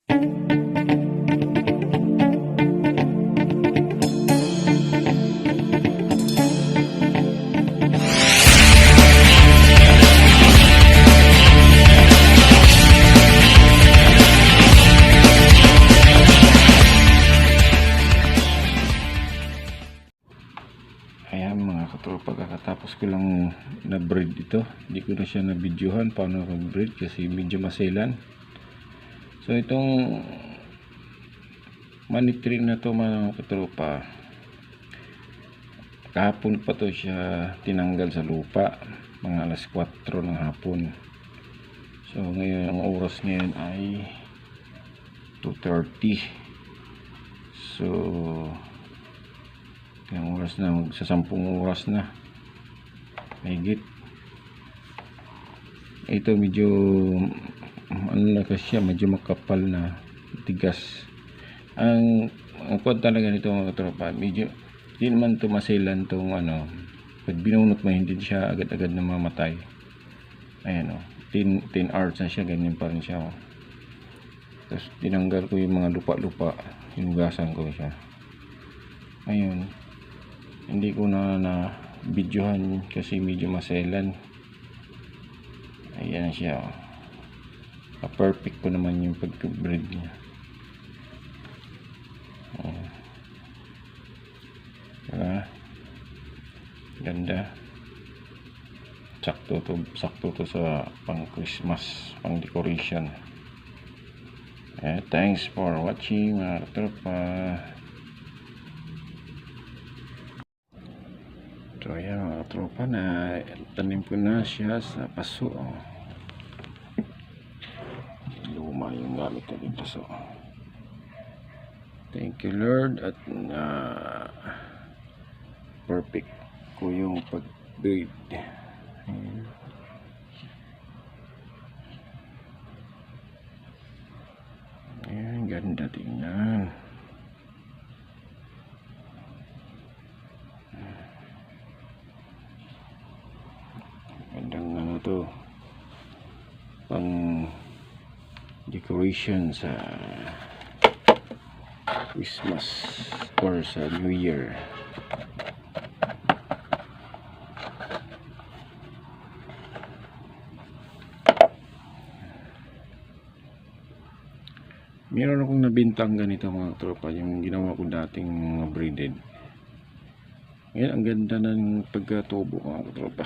Ayan mga katropa, kakatapos ko lang na breed ito. Hindi ko na siya na videohan paano mag-breed kasi medyo maselan. So itong monitoring na to mga katropa, kahapon pa to siya tinanggal sa lupa, mga alas 4 ng hapon. So ngayon ang oras ngayon ay 2:30. So yung oras na, sa 10 oras na mahigit. Ito medyo ano na kasi siya, medyo makapal na tigas. Ang kuwan talaga nito mga katropa, medyo hindi naman ito maselan itong ano, pag binunot mo hindi siya agad-agad na mamatay. Ayan o, 10 hours na siya, ganyan pa rin siya o. Tapos tinanggal ko yung mga lupa-lupa, hinugasan ko siya. Ayun, hindi ko na videohan kasi medyo maselan. Ayan siya oh. Perfect ko naman yung pagka-breed niya. Oh. Ganda. Sakto to sa pang Christmas, pang decoration. Thanks for watching mga katropa. So ayan mga tropa, na tanim ko na siya sa paso. Luma yung gamit na dito. So thank you Lord, at perfect ko yung pag-breed. Ayan, ganda tingnan. Gandang ano to, pang decoration sa Christmas or sa New Year. Meron akong nabintang ganito mga tropa, yung ginawa ko dating mga breeded. Ngayon ang ganda ng pagkatubo mga tropa.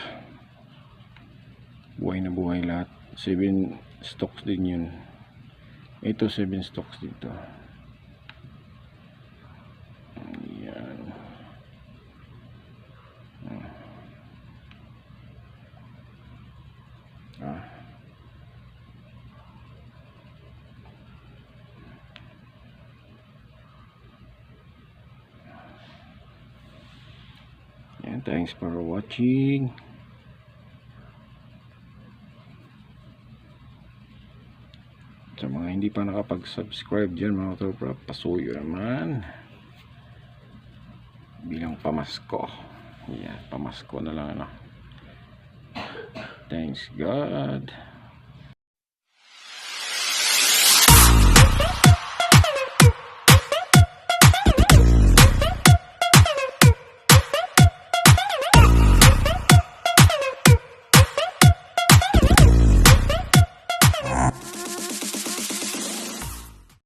Buhay na buhay lahat. 7 stocks din yun. Ito 7 stocks dito. Ayan. And thanks for watching. Sa mga hindi pa nakapag-subscribe dyan mga tropa, pasuyo naman bilang pamasko. Yan, pamasko na lang ano. Thanks God.